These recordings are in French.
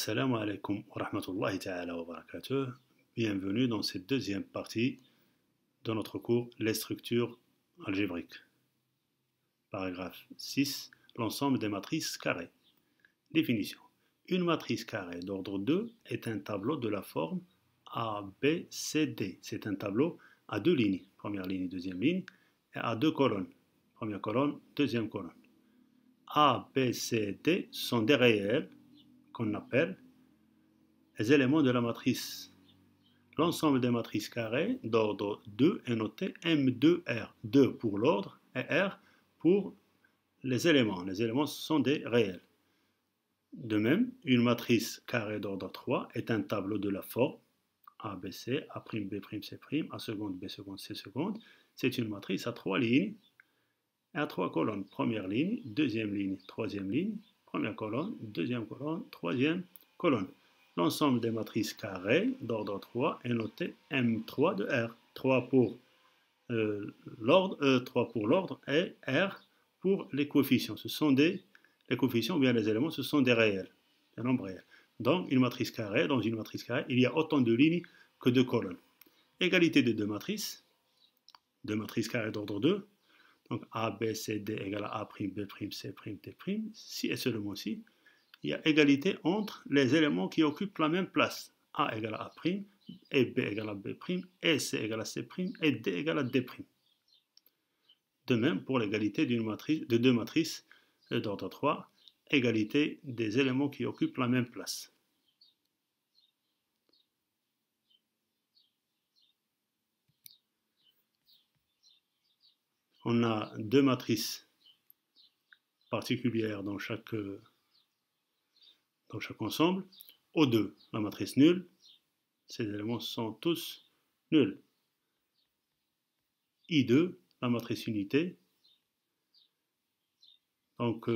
Assalamu alaikum wa rahmatullahi ta'ala wa barakatuh. Bienvenue dans cette deuxième partie de notre cours Les structures algébriques. Paragraphe 6. L'ensemble des matrices carrées. Définition. Une matrice carrée d'ordre 2 est un tableau de la forme A, B, C, D. C'est un tableau à deux lignes. Première ligne, deuxième ligne. Et à deux colonnes. Première colonne, deuxième colonne. A, B, C, D sont des réels qu'on appelle les éléments de la matrice. L'ensemble des matrices carrées d'ordre 2 est noté M2R. 2 pour l'ordre et R pour les éléments. Les éléments sont des réels. De même, une matrice carrée d'ordre 3 est un tableau de la forme ABC, A', B', C', A seconde, B seconde, C seconde. C'est une matrice à trois lignes et à trois colonnes. Première ligne, deuxième ligne, troisième ligne. Première colonne, deuxième colonne, troisième colonne. L'ensemble des matrices carrées d'ordre 3 est noté M3 de R. 3 pour l'ordre et R pour les coefficients. Ce sont les coefficients ou bien les éléments, ce sont des réels, des nombres réels. Donc, dans une matrice carrée, il y a autant de lignes que de colonnes. Égalité de deux matrices carrées d'ordre 2. Donc, A, B, C, D égale à A', B', C', D'. Si et seulement si, il y a égalité entre les éléments qui occupent la même place. A égale à A', et B égale à B', et C égale à C', et D égale à D'. De même pour l'égalité de deux matrices d'ordre 3, égalité des éléments qui occupent la même place. On a deux matrices particulières dans chaque ensemble. O2, la matrice nulle, ces éléments sont tous nuls. I2, la matrice unité, donc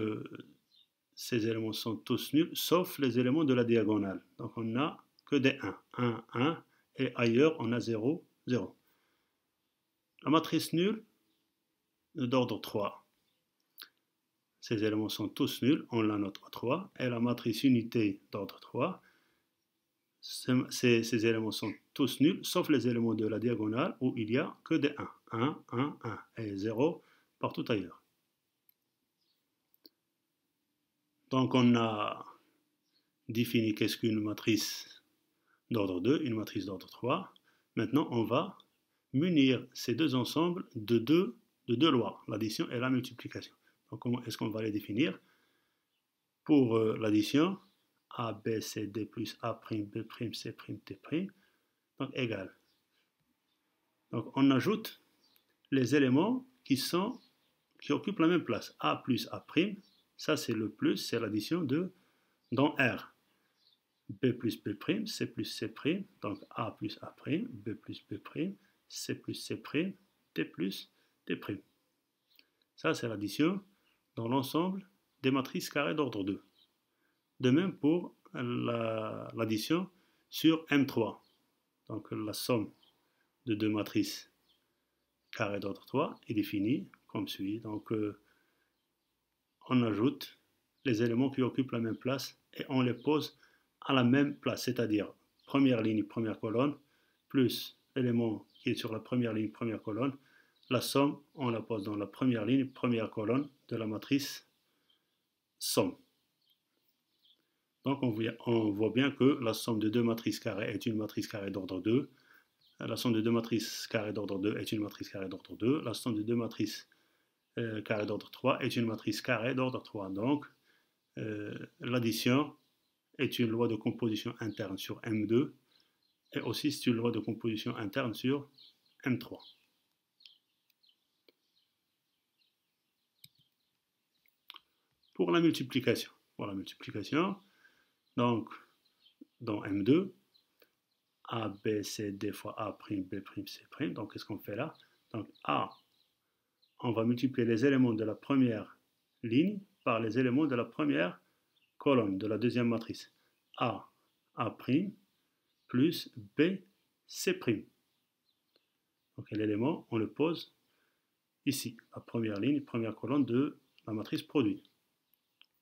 ces éléments sont tous nuls, sauf les éléments de la diagonale. Donc on n'a que des 1, 1, et ailleurs on a 0, 0. La matrice nulle d'ordre 3, ces éléments sont tous nuls, on la note 3, et la matrice unité d'ordre 3, ces éléments sont tous nuls, sauf les éléments de la diagonale où il n'y a que des 1, 1, 1, et 0 partout ailleurs. Donc on a défini qu'est-ce qu'une matrice d'ordre 2, une matrice d'ordre 3. Maintenant on va munir ces deux ensembles de deux lois, l'addition et la multiplication. Donc comment est-ce qu'on va les définir? Pour l'addition, A, B, C, D plus A', B', C', D', donc égal. Donc on ajoute les éléments qui occupent la même place. A plus A', ça c'est le plus, c'est l'addition dans R. B plus B', C plus C', donc A plus A', B plus B', C plus C', D plus D'. Ça c'est l'addition dans l'ensemble des matrices carrées d'ordre 2. De même pour l'addition sur M3. Donc la somme de deux matrices carrées d'ordre 3 est définie comme suit. Donc on ajoute les éléments qui occupent la même place et on les pose à la même place, c'est-à-dire première ligne, première colonne, plus l'élément qui est sur la première ligne, première colonne. La somme, on la pose dans la première ligne, première colonne de la matrice somme. Donc on voit bien que la somme de deux matrices carrées est une matrice carrée d'ordre 2. La somme de deux matrices carrées d'ordre 2 est une matrice carrée d'ordre 2. La somme de deux matrices carrées d'ordre 3 est une matrice carrée d'ordre 3. Donc l'addition est une loi de composition interne sur M2 et aussi c'est une loi de composition interne sur M3. Pour la multiplication. Donc, dans M2, A, B, C, D fois A', B', C'. Donc, qu'est-ce qu'on fait là? Donc, A, on va multiplier les éléments de la première ligne par les éléments de la première colonne de la deuxième matrice. A', plus B, C'. Donc, l'élément, on le pose ici, la première ligne, première colonne de la matrice produit.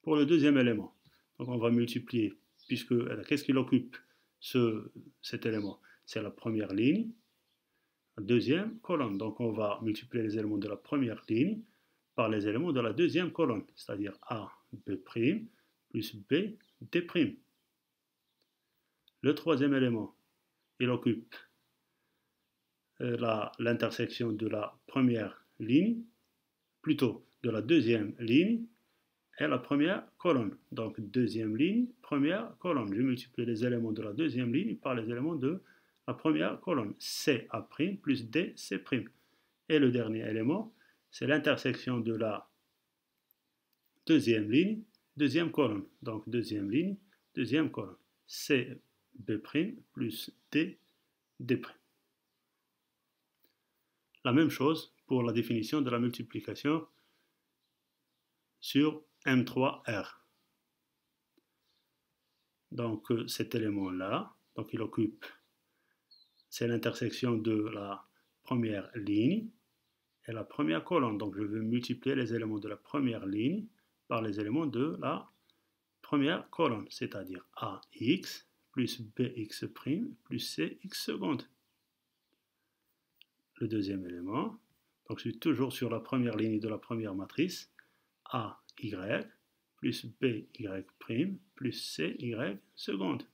Pour le deuxième élément, donc on va multiplier puisque qu'est-ce qu'il occupe cet élément? C'est la première ligne, la deuxième colonne. Donc on va multiplier les éléments de la première ligne par les éléments de la deuxième colonne, c'est-à-dire A, B' plus B, D'. Le troisième élément, il occupe l'intersection de la première ligne, plutôt de la deuxième ligne et la première colonne. Donc deuxième ligne, première colonne. Je multiplie les éléments de la deuxième ligne par les éléments de la première colonne. CA' plus DC'. Et le dernier élément, c'est l'intersection de la deuxième ligne, deuxième colonne. Donc deuxième ligne, deuxième colonne. CB' plus D'. La même chose pour la définition de la multiplication sur M3R. Donc cet élément-là, donc il occupe, c'est l'intersection de la première ligne et la première colonne. Donc je vais multiplier les éléments de la première ligne par les éléments de la première colonne, c'est-à-dire AX plus BX' plus CX seconde. Le deuxième élément, donc je suis toujours sur la première ligne de la première matrice, AY plus BY' plus CY seconde.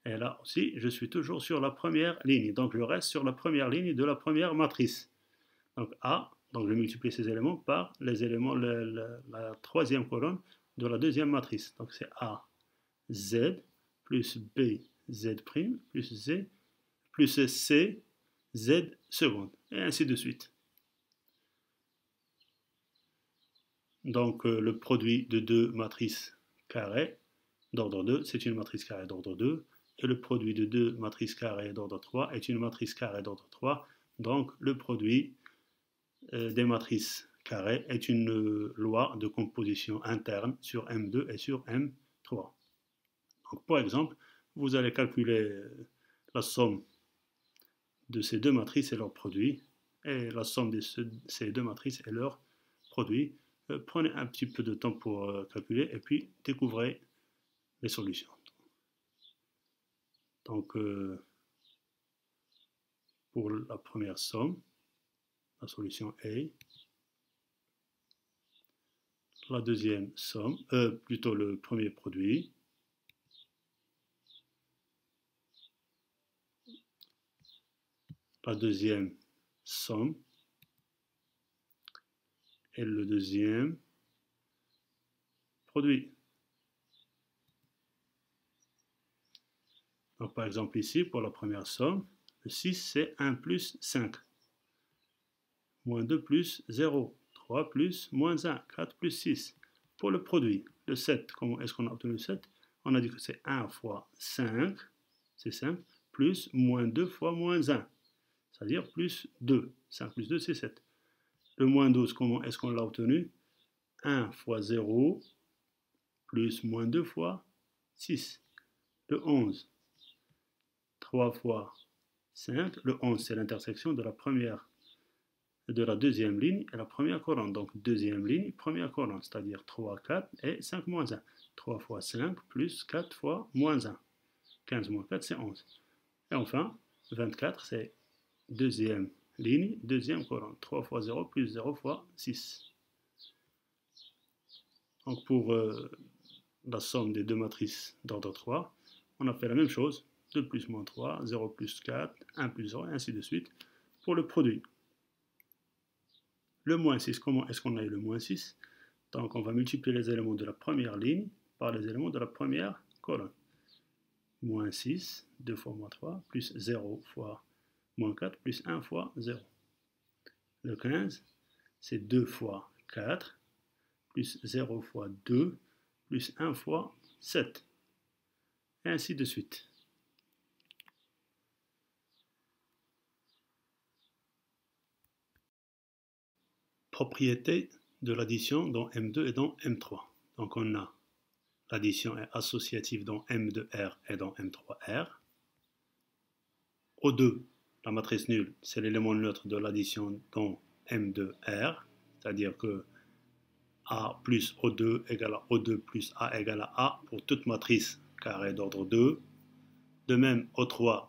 Et là aussi, je suis toujours sur la première ligne. Donc je reste sur la première ligne de la première matrice. Donc A, donc je multiplie ces éléments par les éléments, la troisième colonne de la deuxième matrice. Donc c'est A, Z plus B, Z' plus Z plus C, Z seconde. Et ainsi de suite. Donc le produit de deux matrices carrées d'ordre 2, c'est une matrice carrée d'ordre 2. Et le produit de deux matrices carrées d'ordre 3 est une matrice carrée d'ordre 3. Donc le produit des matrices carrées est une loi de composition interne sur M2 et sur M3. Donc par exemple, vous allez calculer la somme de ces deux matrices et leur produit, et la somme de ces deux matrices et leur produit. Prenez un petit peu de temps pour calculer et puis découvrez les solutions. Donc, pour la première somme, la solution A. La deuxième somme, plutôt le premier produit. La deuxième somme. Et le deuxième produit. Donc par exemple ici, pour la première somme, le 6 c'est 1 plus 5. Moins 2 plus 0. 3 plus moins 1. 4 plus 6. Pour le produit, le 7, comment est-ce qu'on a obtenu le 7? On a dit que c'est 1 fois 5, c'est 5, plus moins 2 fois moins 1, c'est-à-dire plus 2. 5 plus 2, c'est 7. Le moins 12, comment est-ce qu'on l'a obtenu? 1 fois 0, plus moins 2 fois 6. Le 11, 3 fois 5. Le 11, c'est l'intersection de la deuxième ligne et la première colonne. Donc deuxième ligne, première colonne, c'est-à-dire 3, 4 et 5 moins 1. 3 fois 5 plus 4 fois moins 1. 15 moins 4, c'est 11. Et enfin, 24, c'est deuxième ligne, deuxième colonne. 3 fois 0 plus 0 fois 6. Donc pour la somme des deux matrices d'ordre 3, on a fait la même chose. 2 plus moins 3, 0 plus 4, 1 plus 0, et ainsi de suite. Pour le produit. Le moins 6, comment est-ce qu'on a eu le moins 6? Donc on va multiplier les éléments de la première ligne par les éléments de la première colonne. Moins 6, 2 fois moins 3, plus 0 fois moins 4, plus 1 fois 0. Le 15, c'est 2 fois 4, plus 0 fois 2, plus 1 fois 7. Et ainsi de suite. Propriété de l'addition dans M2 et dans M3. Donc on a l'addition est associative dans M2R et dans M3R. O2, la matrice nulle, c'est l'élément neutre de l'addition dans M2R, c'est-à-dire que A plus O2 égale à O2 plus A égale à A pour toute matrice carré d'ordre 2. De même, O3,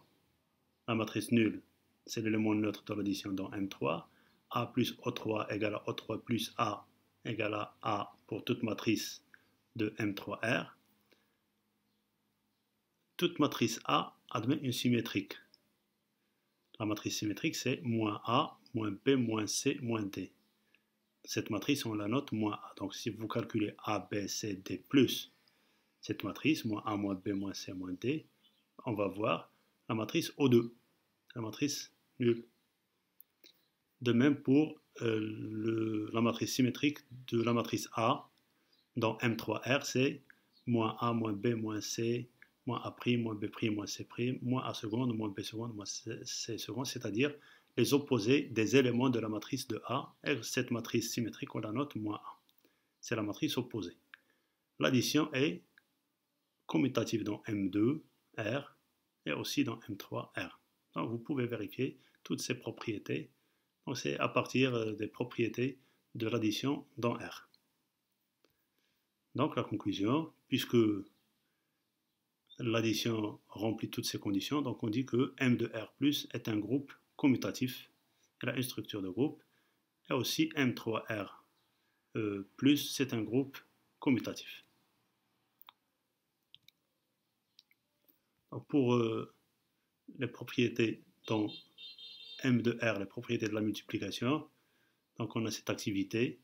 la matrice nulle, c'est l'élément neutre de l'addition dans M3. A plus O3 égale à O3 plus A égale à A pour toute matrice de M3R. Toute matrice A admet une symétrique. La matrice symétrique, c'est moins A, moins B, moins C, moins D. Cette matrice, on la note moins A. Donc, si vous calculez A, B, C, D plus cette matrice, moins A, moins B, moins C, moins D, on va voir la matrice O2, la matrice nulle. De même pour la matrice symétrique de la matrice A dans M3R, c'est moins A, moins B, moins C, moins A', moins B', moins C', moins A seconde, moins B seconde, moins C seconde, c'est-à-dire les opposés des éléments de la matrice de A. Et cette matrice symétrique, on la note moins A. C'est la matrice opposée. L'addition est commutative dans M2R et aussi dans M3R. Donc vous pouvez vérifier toutes ces propriétés. Donc c'est à partir des propriétés de l'addition dans R. Donc la conclusion, puisque l'addition remplit toutes ces conditions, donc on dit que M de R plus est un groupe commutatif. Elle a une structure de groupe. Et aussi M3R plus, c'est un groupe commutatif. Donc pour les propriétés dans M de R, les propriétés de la multiplication, donc on a cette activité.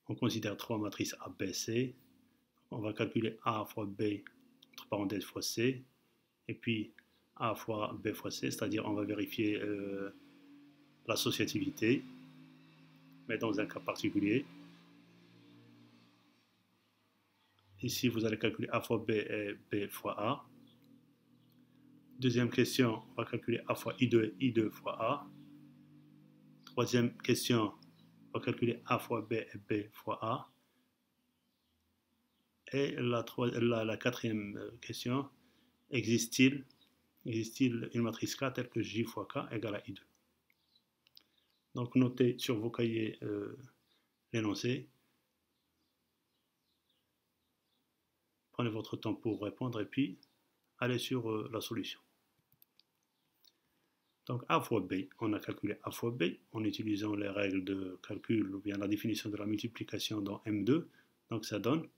On considère trois matrices A, B, C. On va calculer A fois B, entre parenthèses, fois C. Et puis A fois B fois C, c'est-à-dire on va vérifier l'associativité, mais dans un cas particulier. Ici, vous allez calculer A fois B et B fois A. Deuxième question, on va calculer A fois I2 et I2 fois A. Troisième question, on va calculer A fois B et B fois A. Et la quatrième question, existe-t-il une matrice K telle que J fois K égale à I2? Donc notez sur vos cahiers l'énoncé. Prenez votre temps pour répondre et puis allez sur la solution. Donc A fois B, on a calculé A fois B en utilisant les règles de calcul ou bien la définition de la multiplication dans M2. Donc ça donne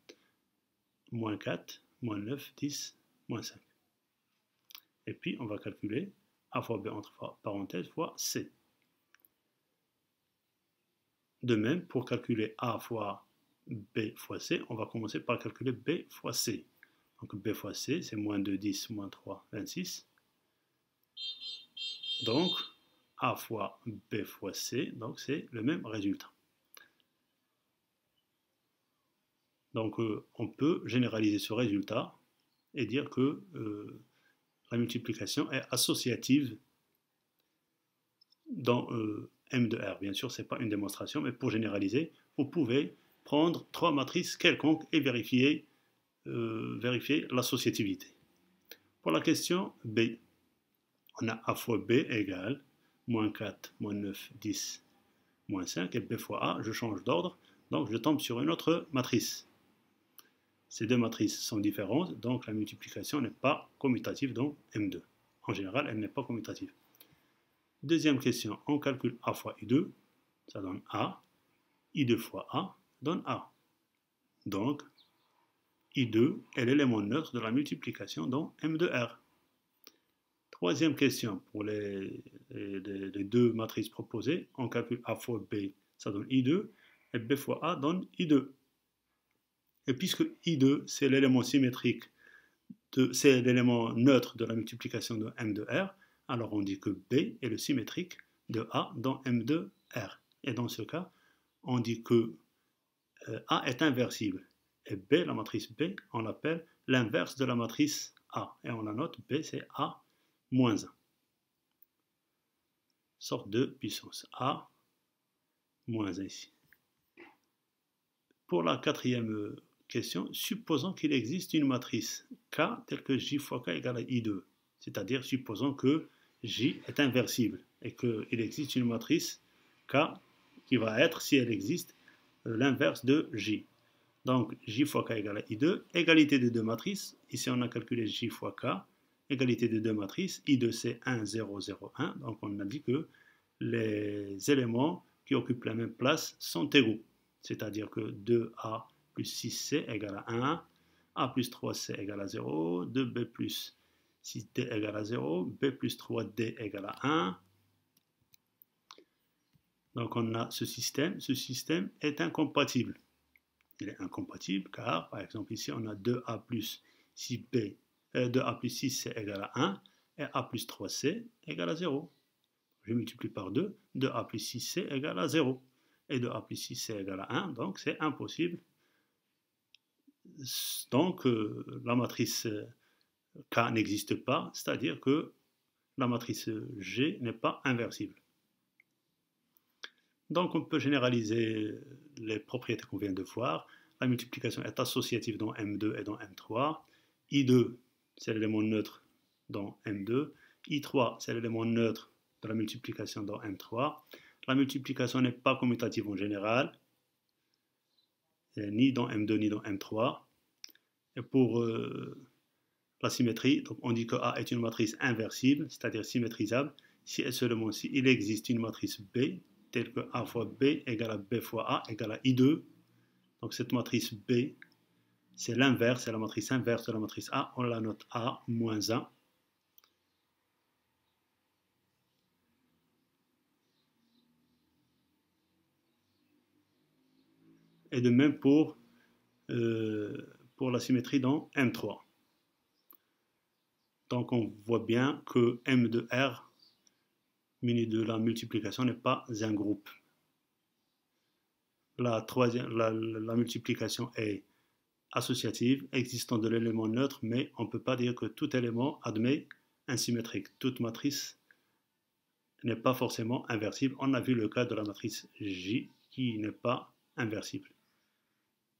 moins 4, moins 9, 10, moins 5. Et puis on va calculer A fois B entre parenthèses fois C. De même, pour calculer A fois B fois C, on va commencer par calculer B fois C. Donc B fois C, c'est moins 2, 10, moins 3, 26. Donc, A fois B fois C, donc c'est le même résultat. Donc, on peut généraliser ce résultat et dire que la multiplication est associative dans M de R. Bien sûr, ce n'est pas une démonstration, mais pour généraliser, vous pouvez prendre trois matrices quelconques et vérifier l'associativité. Pour la question B, on a A fois B égale moins 4, moins 9, 10, moins 5, et B fois A, je change d'ordre, donc je tombe sur une autre matrice. Ces deux matrices sont différentes, donc la multiplication n'est pas commutative dans M2. En général, elle n'est pas commutative. Deuxième question, on calcule A fois I2, ça donne A. I2 fois A donne A. Donc, I2 est l'élément neutre de la multiplication dans M2R. Troisième question, pour les deux matrices proposées, on calcule A fois B, ça donne I2, et B fois A donne I2. Et puisque I2, c'est l'élément symétrique, c'est l'élément neutre de la multiplication de M de R, alors on dit que B est le symétrique de A dans M de R. Et dans ce cas, on dit que A est inversible. Et B, la matrice B, on l'appelle l'inverse de la matrice A. Et on la note, B, c'est A moins 1. Sorte de puissance A moins 1 ici. Pour la quatrième question, supposons qu'il existe une matrice K telle que J fois K égale à I2. C'est-à-dire, supposons que J est inversible et qu'il existe une matrice K qui va être, si elle existe, l'inverse de J. Donc, J fois K égale à I2, égalité des deux matrices. Ici, on a calculé J fois K, égalité des deux matrices. I2, c'est 1, 0, 0, 1. Donc, on a dit que les éléments qui occupent la même place sont égaux. C'est-à-dire que 2A plus 6C égale à 1, A plus 3C égale à 0, 2B plus 6D égale à 0, B plus 3D égale à 1. Donc, on a ce système. Ce système est incompatible. Il est incompatible car, par exemple, ici, on a 2A plus 6B, 2A plus 6C égale à 1 et A plus 3C égale à 0. Je multiplie par 2, 2A plus 6C égale à 0. Et 2A plus 6C égale à 1, donc c'est impossible. Donc, la matrice K n'existe pas, c'est-à-dire que la matrice G n'est pas inversible. Donc, on peut généraliser les propriétés qu'on vient de voir. La multiplication est associative dans M2 et dans M3. I2, c'est l'élément neutre dans M2. I3, c'est l'élément neutre de la multiplication dans M3. La multiplication n'est pas commutative en général, ni dans M2 ni dans M3. Et pour la symétrie, donc on dit que A est une matrice inversible, c'est-à-dire symétrisable, si et seulement si il existe une matrice B, telle que A fois B égale à B fois A égale à I2. Donc cette matrice B, c'est l'inverse, c'est la matrice inverse de la matrice A, on la note A moins 1. Et de même pour la symétrie dans M3. Donc on voit bien que M de R muni de la multiplication n'est pas un groupe. La multiplication est associative, existant de l'élément neutre, mais on ne peut pas dire que tout élément admet un symétrique. Toute matrice n'est pas forcément inversible. On a vu le cas de la matrice J qui n'est pas inversible.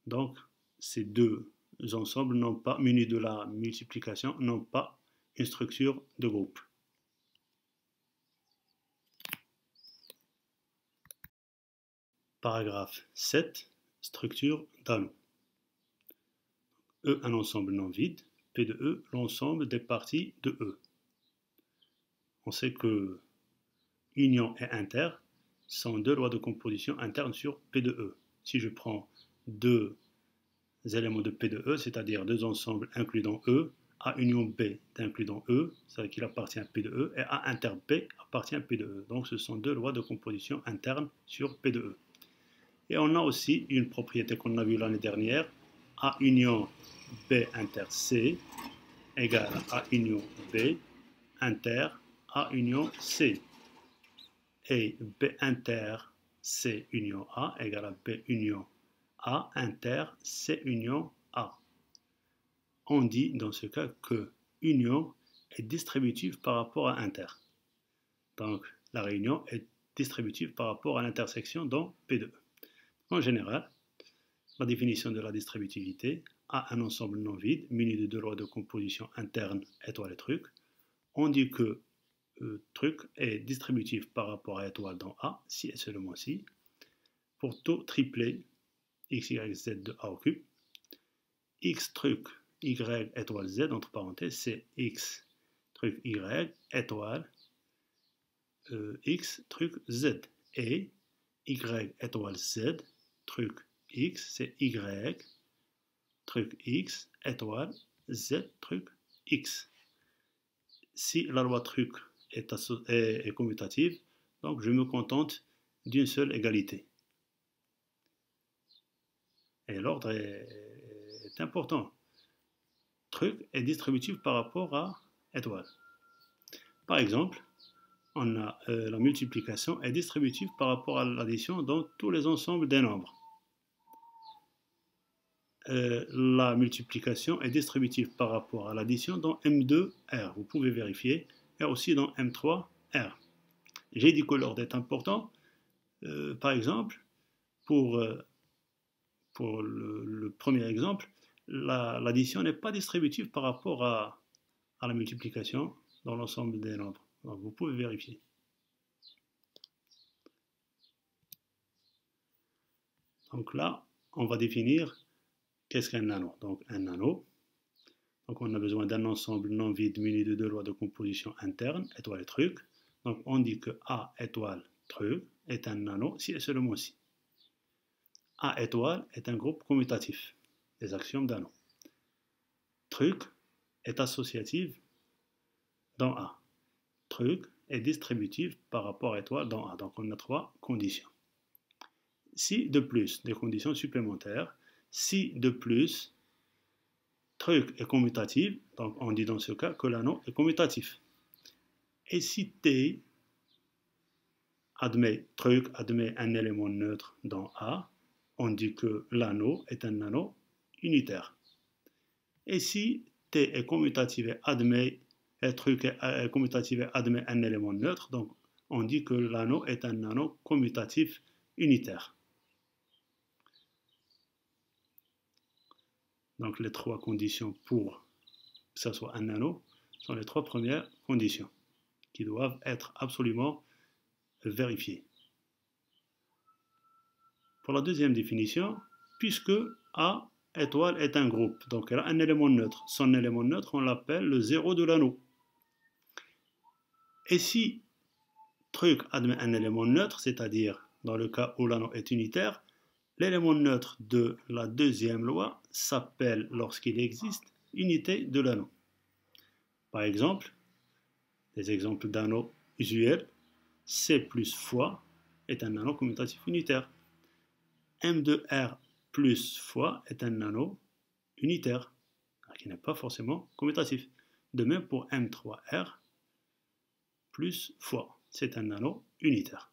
Donc, ces deux ensembles n'ont pas, munis de la multiplication, n'ont pas une structure de groupe. Paragraphe 7. Structure d'anneau. E, un ensemble non vide. P de E, l'ensemble des parties de E. On sait que union et inter sont deux lois de composition interne sur P de E. Si je prends deux éléments de P de E, c'est-à-dire deux ensembles inclus dans E, A union B est inclus dans E, c'est-à-dire qu'il appartient à P de E, et A inter B appartient à P de E. Donc ce sont deux lois de composition interne sur P de E. Et on a aussi une propriété qu'on a vue l'année dernière, A union B inter C égale à A union B inter A union C. Et B inter C union A égale à B union A inter C union A. On dit dans ce cas que union est distributive par rapport à inter. Donc la réunion est distributive par rapport à l'intersection dans P2. En général, la définition de la distributivité a un ensemble non vide muni de deux lois de composition interne étoile et truc. On dit que truc est distributif par rapport à étoile dans A, si et seulement si, pour tout triplet x, y, z de A au cube. X truc y étoile z, entre parenthèses, c'est x truc y étoile x truc z. Et y étoile z truc x, c'est y truc x étoile z truc x. Si la loi truc est commutative, donc je me contente d'une seule égalité. Et l'ordre est important. Truc est distributif par rapport à étoile. Par exemple, on a la multiplication est distributive par rapport à l'addition dans tous les ensembles des nombres. La multiplication est distributive par rapport à l'addition dans M2R. Vous pouvez vérifier. Et aussi dans M3R. J'ai dit que l'ordre est important. Par exemple, pour le premier exemple, l'addition n'est pas distributive par rapport à la multiplication dans l'ensemble des nombres. Donc vous pouvez vérifier. Donc là, on va définir Qu'est-ce qu'un nano? Donc un nano, donc on a besoin d'un ensemble non vide muni de deux lois de composition interne, étoile et truc. Donc on dit que A étoile truc est un nano si et seulement si A étoile est un groupe commutatif des axiomes d'Ano. Truc est associative dans A. Truc est distributive par rapport à étoile dans A. Donc on a trois conditions. Si de plus, des conditions supplémentaires, si de plus, truc est commutatif, donc on dit dans ce cas que l'anneau est commutatif. Et si T truc admet un élément neutre dans A, on dit que l'anneau est un anneau unitaire. Et si T est commutatif et truc est commutatif et admet un élément neutre, donc on dit que l'anneau est un anneau commutatif unitaire. Donc les trois conditions pour que ce soit un anneau sont les trois premières conditions qui doivent être absolument vérifiées. Pour la deuxième définition, puisque A étoile est un groupe, donc elle a un élément neutre. Son élément neutre, on l'appelle le zéro de l'anneau. Et si truc admet un élément neutre, c'est-à-dire dans le cas où l'anneau est unitaire, l'élément neutre de la deuxième loi s'appelle, lorsqu'il existe, unité de l'anneau. Par exemple, des exemples d'anneaux usuels, C plus fois est un anneau commutatif unitaire. M de R plus fois est un anneau unitaire, qui n'est pas forcément commutatif. De même pour M3R plus fois, c'est un anneau unitaire.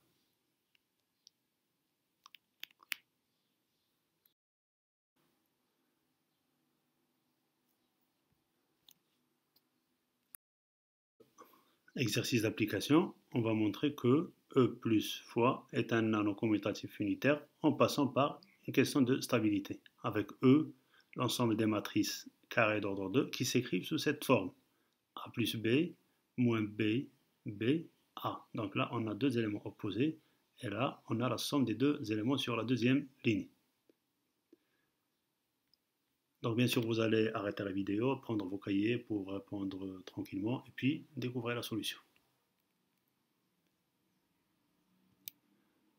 Exercice d'application, on va montrer que E plus fois est un anneau commutatif unitaire en passant par une question de stabilité. Avec E, l'ensemble des matrices carrées d'ordre 2 qui s'écrivent sous cette forme. A plus B, moins B, B, A. Donc là, on a deux éléments opposés. Et là, on a la somme des deux éléments sur la deuxième ligne. Donc bien sûr, vous allez arrêter la vidéo, prendre vos cahiers pour répondre tranquillement et puis découvrir la solution.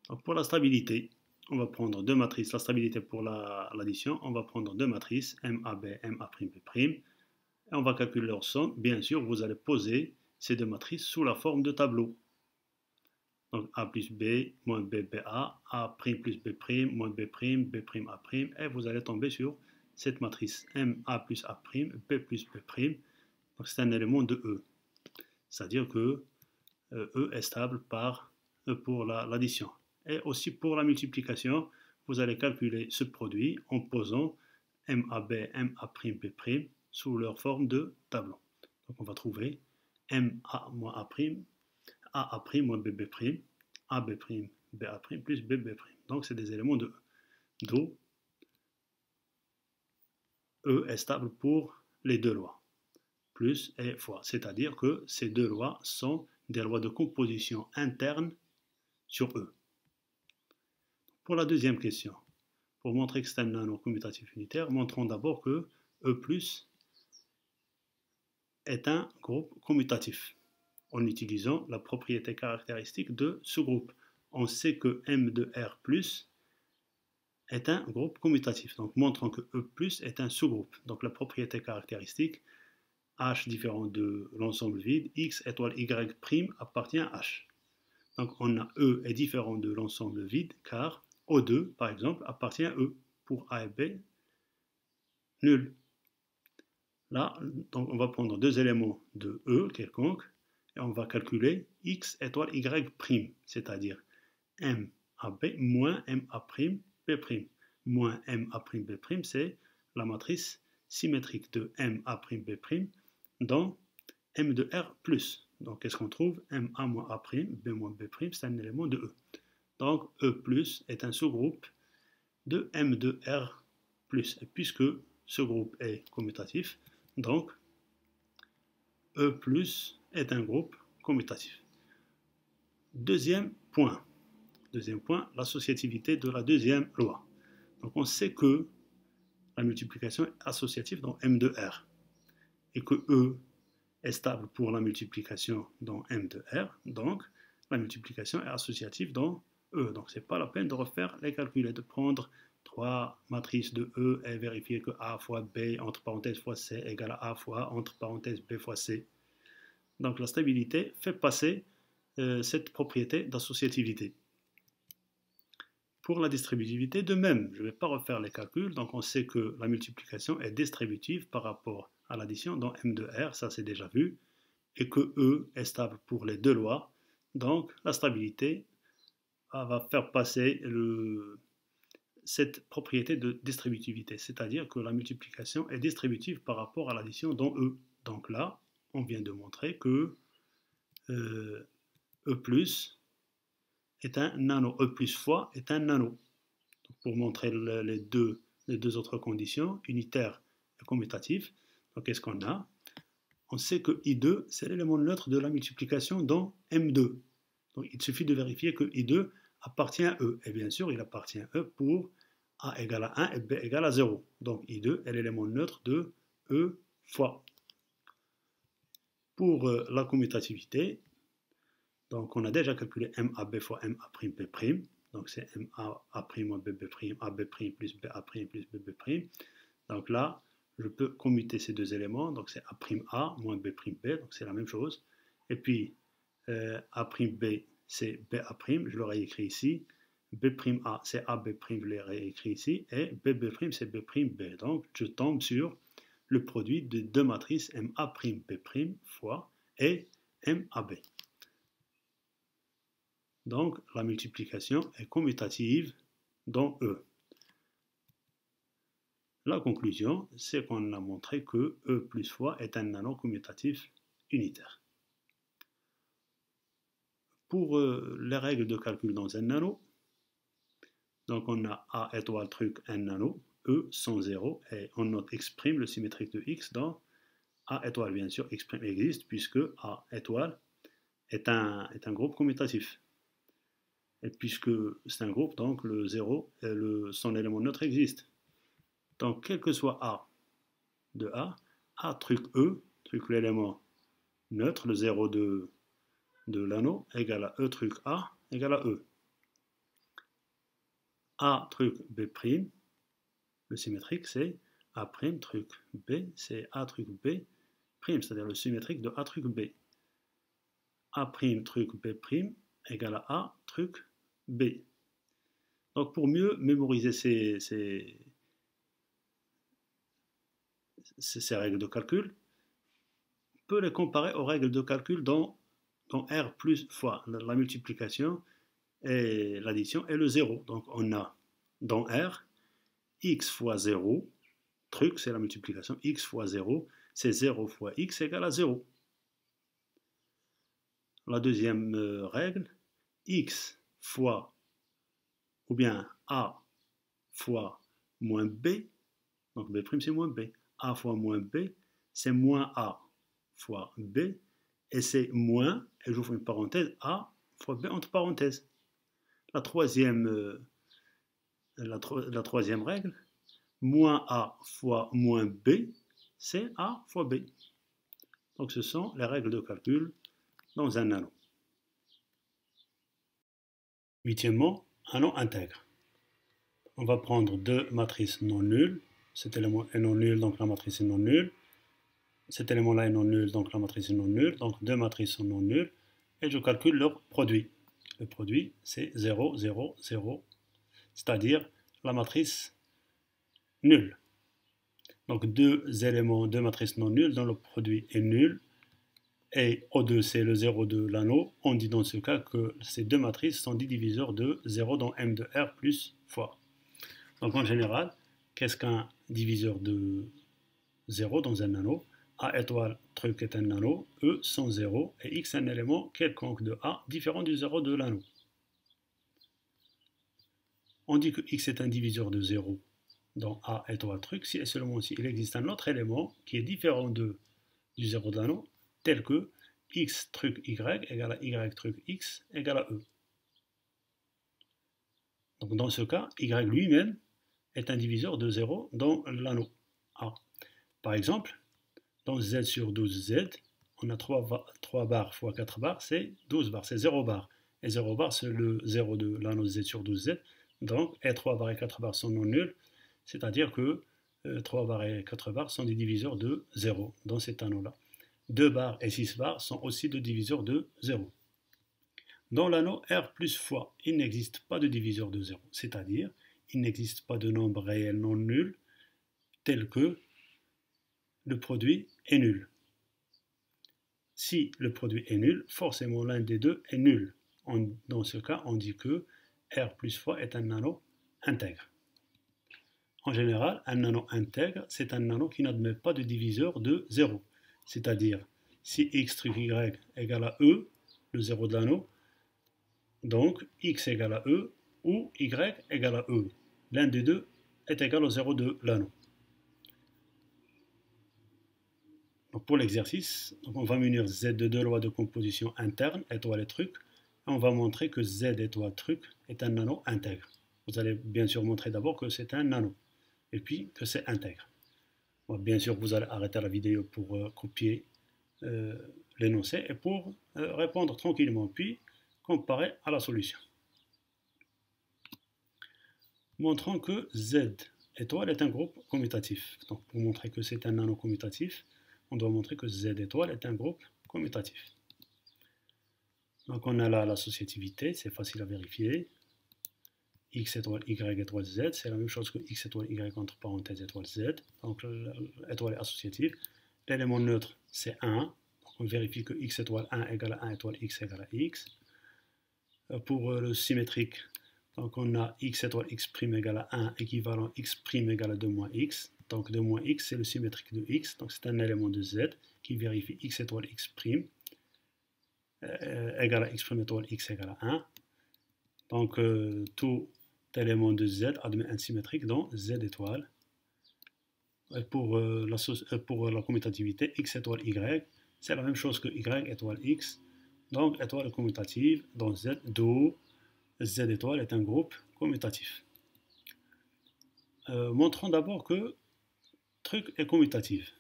Donc pour la stabilité, on va prendre deux matrices. La stabilité pour l'addition, on va prendre deux matrices, MAB, MA'B', et on va calculer leur somme. Bien sûr, vous allez poser ces deux matrices sous la forme de tableau. Donc A plus B, moins B, BA, A' plus B', moins B', B', A', et vous allez tomber sur cette matrice MA plus A', B plus B'. Donc c'est un élément de E. C'est-à-dire que E est stable pour l'addition. Et aussi pour la multiplication, vous allez calculer ce produit en posant MAB, MA'B' sous leur forme de tableau. Donc on va trouver MA moins A', AA' moins BB', AB', BA' plus BB'. Donc c'est des éléments de E. D'où E est stable pour les deux lois, plus et fois. C'est-à-dire que ces deux lois sont des lois de composition interne sur E. Pour la deuxième question, pour montrer que c'est un anneau commutatif unitaire, montrons d'abord que E plus est un groupe commutatif en utilisant la propriété caractéristique de ce groupe. On sait que M de R plus est un groupe commutatif. Donc montrons que E plus est un sous-groupe. Donc la propriété caractéristique H différent de l'ensemble vide, X étoile Y' appartient à H. Donc on a E est différent de l'ensemble vide car O2 par exemple appartient à E. Pour A et B, nul. Là, donc on va prendre deux éléments de E quelconque et on va calculer X étoile Y', c'est-à-dire MAB moins MA'B'. Moins MA'B', c'est la matrice symétrique de MA'B' dans M de R plus. Donc qu'est-ce qu'on trouve? MA moins A', B moins B', c'est un élément de E. Donc E plus est un sous-groupe de M de R plus. Et puisque ce groupe est commutatif, donc E plus est un groupe commutatif. Deuxième point, l'associativité de la deuxième loi. Donc on sait que la multiplication est associative dans M de R et que E est stable pour la multiplication dans M de R, donc la multiplication est associative dans E. Donc ce n'est pas la peine de refaire les calculs et de prendre 3 matrices de E et vérifier que A fois B entre parenthèses fois C égale à A fois entre parenthèses B fois C. Donc la stabilité fait passer cette propriété d'associativité. Pour la distributivité, de même, je ne vais pas refaire les calculs, donc on sait que la multiplication est distributive par rapport à l'addition dans M de R, ça c'est déjà vu, et que E est stable pour les deux lois, donc la stabilité va faire passer cette propriété de distributivité, c'est-à-dire que la multiplication est distributive par rapport à l'addition dans E. Donc là, on vient de montrer que E plus est un nano, E plus fois est un nano. Donc pour montrer les deux autres conditions, unitaire et commutatif, donc qu'est-ce qu'on a? On sait que I2, c'est l'élément neutre de la multiplication dans M2. Donc il suffit de vérifier que I2 appartient à E. Et bien sûr, il appartient à E pour A égale à 1 et B égale à 0. Donc I2 est l'élément neutre de E fois. Pour la commutativité, donc on a déjà calculé MAB fois MA'B'. Donc c'est MA' moins BB', AB' plus BA' plus BB'. Donc là, je peux commuter ces deux éléments. Donc c'est A' moins B'B, donc c'est la même chose. Et puis A'B, c'est BA', je l'aurais écrit ici. B'A, c'est AB', je l'aurais écrit ici. Et BB', c'est B'B. Donc je tombe sur le produit de deux matrices MA'B' fois et MAB. Donc la multiplication est commutative dans E. La conclusion, c'est qu'on a montré que E plus fois est un nano commutatif unitaire. Pour les règles de calcul dans un nano, donc on a A étoile truc un nano, E sans 0, et on exprime le symétrique de X dans A étoile, bien sûr, existe, puisque A étoile est un groupe commutatif. Et puisque c'est un groupe, donc le 0, son élément neutre existe. Donc, quel que soit A de A truc E, truc l'élément neutre, le 0 de l'anneau, égale à E truc A, égale à E. A truc B', le symétrique, c'est A' truc B, c'est A truc B', c'est-à-dire le symétrique de A truc B. A' truc B' égale à A truc B. Donc, pour mieux mémoriser ces règles de calcul, on peut les comparer aux règles de calcul dans R plus fois la multiplication et l'addition et le 0. Donc on a dans R x fois 0, truc c'est la multiplication, x fois 0, c'est 0 fois x égale à 0. La deuxième règle, x fois, ou bien a fois moins b, donc b' c'est moins b, a fois moins b, c'est moins a fois b, et c'est moins, et j'ouvre une parenthèse, a fois b entre parenthèses. La troisième règle, moins a fois moins b, c'est a fois b. Donc ce sont les règles de calcul dans un nano. Huitièmement, un nom intègre. On va prendre deux matrices non nulles. Cet élément est non nul, donc la matrice est non nulle. Cet élément-là est non nul, donc la matrice est non nulle. Donc deux matrices sont non nulles. Et je calcule leur produit. Le produit, c'est 0, 0, 0. C'est-à-dire la matrice nulle. Donc deux éléments, deux matrices non nulles, dont le produit est nul. Et O2, c'est le 0 de l'anneau. On dit dans ce cas que ces deux matrices sont des diviseurs de 0 dans M de R plus fois. Donc en général, qu'est-ce qu'un diviseur de 0 dans un anneau? A étoile truc est un anneau, E sans 0, et X un élément quelconque de A différent du 0 de l'anneau. On dit que X est un diviseur de 0 dans A étoile truc si et seulement si il existe un autre élément qui est différent du 0 de l'anneau, tel que X truc Y égale à Y truc X égale à E. Donc dans ce cas, Y lui-même est un diviseur de 0 dans l'anneau A. Par exemple, dans Z sur 12Z, on a 3 barres fois 4 barres, c'est 12 barres, c'est 0 barres. Et 0 barres, c'est le 0 de l'anneau Z sur 12Z. Donc, et 3 barres et 4 barres sont non nuls, c'est-à-dire que 3 barres et 4 barres sont des diviseurs de 0 dans cet anneau-là. 2 barres et 6 barres sont aussi des diviseurs de 0. Dans l'anneau R plus fois, il n'existe pas de diviseur de 0, c'est-à-dire il n'existe pas de nombre réel non nul tel que le produit est nul. Si le produit est nul, forcément l'un des deux est nul. Dans ce cas, on dit que R plus fois est un anneau intègre. En général, un anneau intègre, c'est un anneau qui n'admet pas de diviseur de 0. C'est-à-dire, si x truc y égale à e, le 0 de l'anneau, donc x égale à e ou y égale à e. L'un des deux est égal au 0 de l'anneau. Donc pour l'exercice, on va munir Z de deux lois de composition interne, étoile et truc, et on va montrer que Z étoile truc est un anneau intègre. Vous allez bien sûr montrer d'abord que c'est un anneau, et puis que c'est intègre. Bon, bien sûr, vous allez arrêter la vidéo pour copier l'énoncé et pour répondre tranquillement, puis comparer à la solution. Montrons que Z étoile est un groupe commutatif. Donc pour montrer que c'est un anneau commutatif, on doit montrer que Z étoile est un groupe commutatif. Donc on a là l'associativité, c'est facile à vérifier. X étoile Y étoile Z, c'est la même chose que X étoile Y entre parenthèses étoile Z. Donc l'étoile est associative. L'élément neutre, c'est 1. Donc on vérifie que X étoile 1 égale à 1 étoile X égale à X. Pour le symétrique, donc on a X étoile X' égale à 1 équivalent X' égale à 2 moins X. Donc 2 moins X, c'est le symétrique de X. Donc c'est un élément de Z qui vérifie X étoile X' égale à X' étoile X égale à 1. Donc tout élément de Z admet un symétrique dans Z étoile. Et pour la commutativité, X étoile Y, c'est la même chose que Y étoile X. Donc étoile commutative dans Z, d'où Z étoile est un groupe commutatif. Montrons d'abord que truc est commutatif.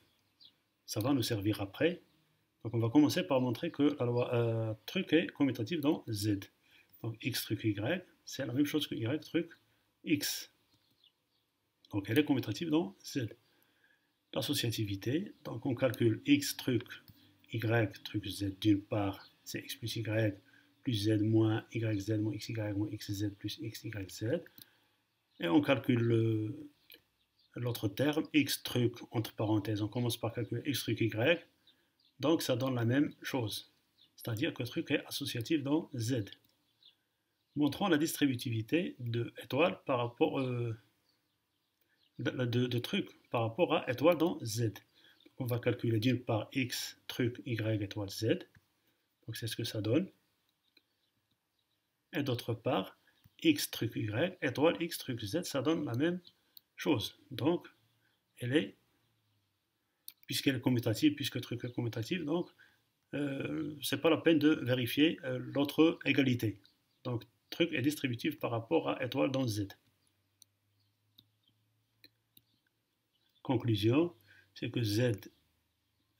Ça va nous servir après. Donc on va commencer par montrer que la loi truc est commutatif dans Z. Donc X truc Y, c'est la même chose que Y truc X. Donc elle est commutative dans Z. L'associativité, donc on calcule X truc Y truc Z d'une part, c'est X plus Y plus Z moins YZ moins XY moins XZ plus XYZ. Et on calcule l'autre terme, X truc entre parenthèses, on commence par calculer X truc Y. Donc ça donne la même chose. C'est-à-dire que truc est associatif dans Z. Montrons la distributivité de étoile par rapport de truc par rapport à étoile dans Z. Donc on va calculer d'une part X truc Y étoile Z. Donc c'est ce que ça donne. Et d'autre part, X truc Y étoile X truc Z, ça donne la même chose. Donc, elle est, puisqu'elle est commutative, puisque truc est commutatif, donc, c'est pas la peine de vérifier l'autre égalité. Donc, truc est distributif par rapport à étoile dans Z. Conclusion, c'est que Z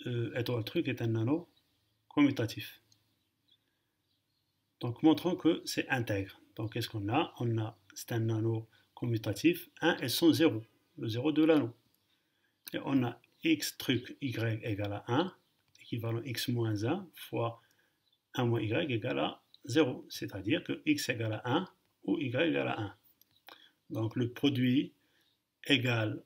étoile truc est un anneau commutatif. Donc, montrons que c'est intègre. Donc, qu'est-ce qu'on a? C'est un anneau commutatif, 1 et son 0, le 0 de l'anneau. Et on a X truc Y égale à 1, équivalent X moins 1 fois 1 moins Y égale à 0, c'est-à-dire que X égale à 1 ou Y égale à 1. Donc, le produit égale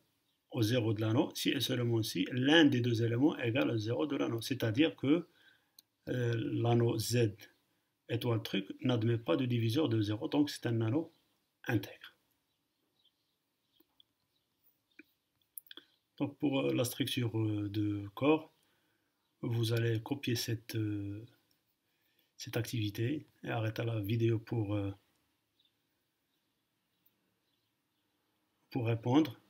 au 0 de l'anneau si et seulement si l'un des deux éléments égale au 0 de l'anneau, c'est-à-dire que l'anneau Z étoile truc n'admet pas de diviseur de 0, donc c'est un anneau intègre. Donc pour la structure de corps, vous allez copier cette activité et arrêter la vidéo pour répondre.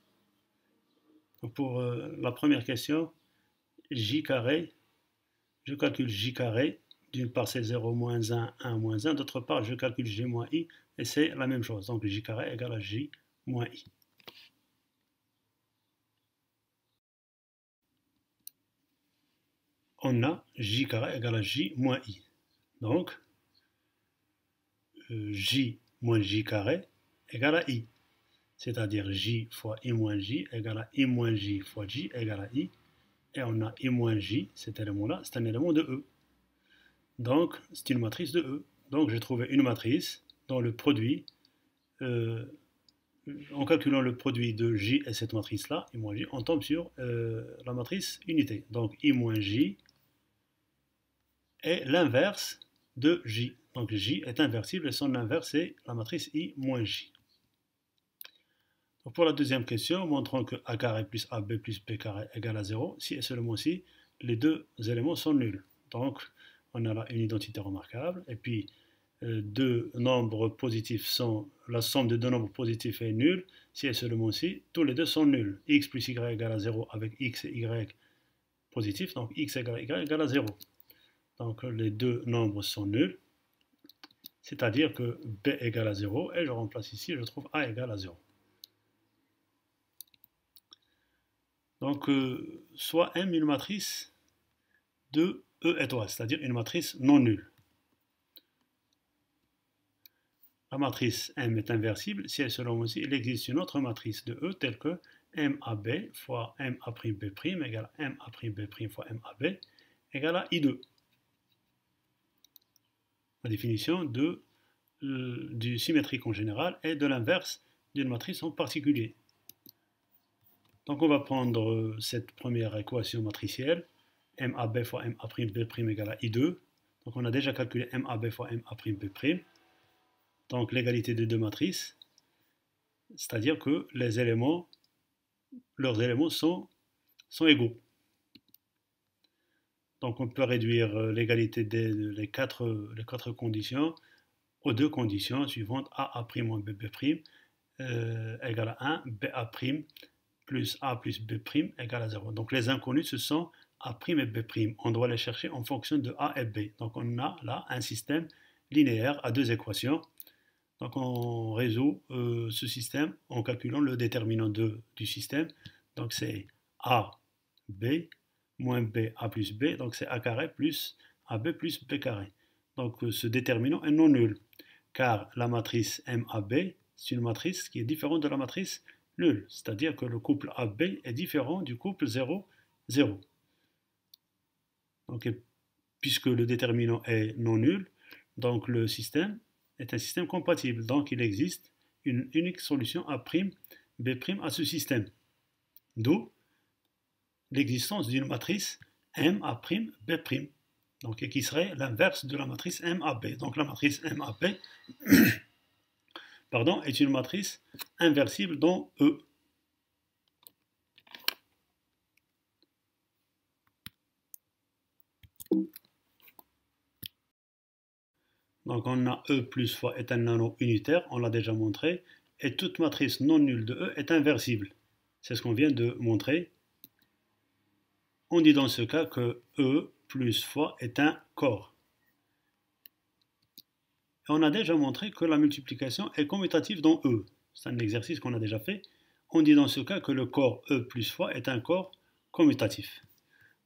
Donc pour la première question, J carré, je calcule J carré. D'une part, c'est 0 moins 1, 1 moins 1. D'autre part, je calcule J moins I, et c'est la même chose. Donc, J carré égale à J moins I. on a j carré égale à j moins i. Donc, j moins j carré égale à i. C'est-à-dire j fois i moins j égale à i moins j fois j égale à i. Et on a i moins j, cet élément-là, c'est un élément de E. Donc, c'est une matrice de E. Donc, j'ai trouvé une matrice dont le produit, en calculant le produit de J et cette matrice-là, I moins J, on tombe sur la matrice unité. Donc, I moins J est l'inverse de J. Donc, J est inversible et son inverse est la matrice I moins J. Donc, pour la deuxième question, montrons que A carré plus AB plus B carré égale à 0, si et seulement si les deux éléments sont nuls. Donc, on a là une identité remarquable, et puis deux nombres positifs sont, la somme de deux nombres positifs est nulle, si et seulement si tous les deux sont nuls. X plus Y égale à 0 avec X et Y positifs, donc X égale à Y égale à 0. Donc les deux nombres sont nuls, c'est-à-dire que B égale à 0, et je remplace ici, je trouve A égale à 0. Donc, soit M une matrice de E étoile, c'est-à-dire une matrice non nulle. La matrice M est inversible si et seulement aussi il existe une autre matrice de E telle que MAB fois MA'B' égale à MA'B' fois MAB égale à I2. La définition du symétrique en général et de l'inverse d'une matrice en particulier. Donc on va prendre cette première équation matricielle, MAB fois MA'B' égale à I2. Donc on a déjà calculé MAB fois MA'B'. Donc l'égalité des deux matrices, c'est-à-dire que leurs éléments sont égaux. Donc on peut réduire l'égalité des quatre conditions aux deux conditions suivantes, A' moins B' égale à 1, BA' plus A plus B' égale à 0. Donc les inconnus, ce sont A' et B'. On doit les chercher en fonction de A et B. Donc on a là un système linéaire à deux équations. Donc on résout ce système en calculant le déterminant du système. Donc c'est A, B, moins B, A plus B. Donc c'est A carré plus AB plus B carré. Donc ce déterminant est non nul, car la matrice MAB, c'est une matrice qui est différente de la matrice nulle. C'est-à-dire que le couple AB est différent du couple 0, 0. Donc, puisque le déterminant est non nul, donc le système est un système compatible. Donc il existe une unique solution A', B' à ce système. D'où l'existence d'une matrice MA', B'. Donc, qui serait l'inverse de la matrice MAB. Donc la matrice MAB est une matrice inversible dans E. Donc on a E plus fois est un anneau unitaire, on l'a déjà montré, et toute matrice non nulle de E est inversible. C'est ce qu'on vient de montrer. On dit dans ce cas que E plus fois est un corps. Et on a déjà montré que la multiplication est commutative dans E. C'est un exercice qu'on a déjà fait. On dit dans ce cas que le corps E plus fois est un corps commutatif.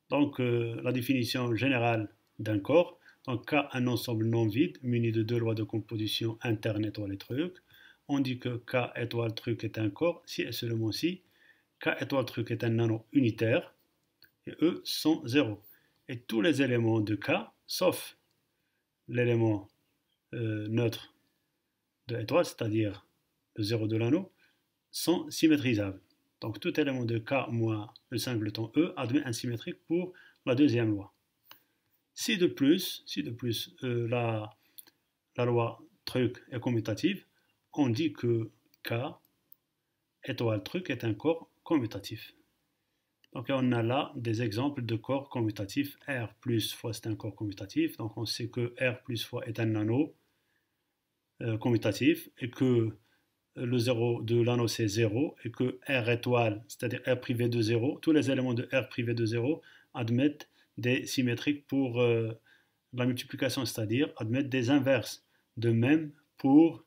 Donc la définition générale d'un corps, donc K, un ensemble non vide muni de deux lois de composition interne étoile et truc. On dit que K étoile truc est un corps si et seulement si K étoile truc est un anneau unitaire et E sont 0. Et tous les éléments de K, sauf l'élément neutre de étoile, c'est-à-dire le 0 de l'anneau, sont symétrisables. Donc tout élément de K moins le singleton E admet un symétrique pour la deuxième loi. Si de plus la loi truc est commutative, on dit que K étoile truc est un corps commutatif. Donc on a là des exemples de corps commutatifs. R plus fois c'est un corps commutatif. Donc on sait que R plus fois est un anneau commutatif et que le 0 de l'anneau c'est 0 et que R étoile, c'est-à-dire R privé de 0, tous les éléments de R privé de 0 admettent des symétriques pour la multiplication, c'est-à-dire admettent des inverses. De même pour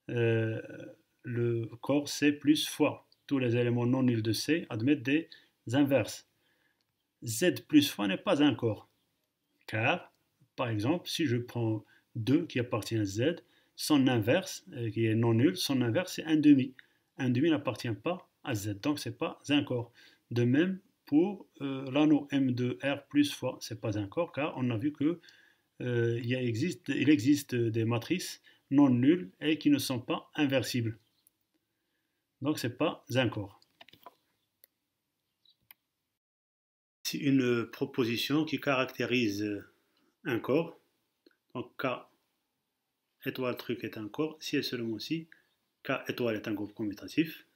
le corps C plus fois. Tous les éléments non nuls de C admettent des inverses. Z plus fois n'est pas un corps. car, par exemple, si je prends 2 qui appartient à Z, son inverse, qui est non nul, son inverse c'est 1 demi. 1 demi n'appartient pas à Z, donc c'est pas un corps. De même pour l'anneau M de R plus fois, c'est pas un corps, car on a vu que il existe des matrices non nulles et qui ne sont pas inversibles. Donc c'est pas un corps. C'est une proposition qui caractérise un corps. Donc K étoile truc est un corps si et seulement si K étoile est un groupe commutatif.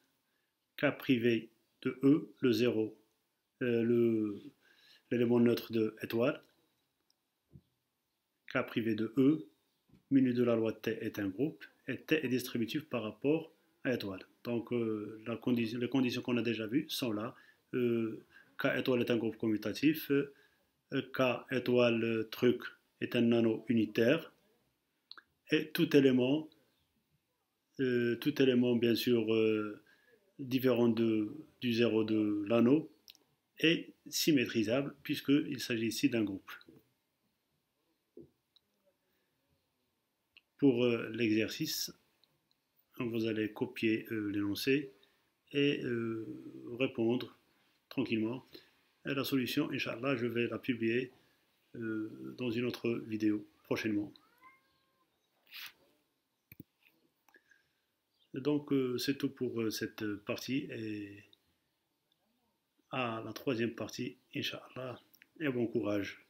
K privé de E, le 0, l'élément neutre de étoile. K privé de E, muni de la loi de T est un groupe et T est distributif par rapport à étoile. Donc les conditions qu'on a déjà vues sont là. K étoile est un groupe commutatif. K étoile truc est un anneau unitaire. Et tout élément bien sûr différent du zéro de l'anneau est symétrisable puisqu'il s'agit ici d'un groupe. Pour l'exercice, vous allez copier l'énoncé et répondre tranquillement. Et la solution, Inch'Allah, je vais la publier dans une autre vidéo prochainement. Donc c'est tout pour cette partie et à la troisième partie, Inch'Allah, et bon courage.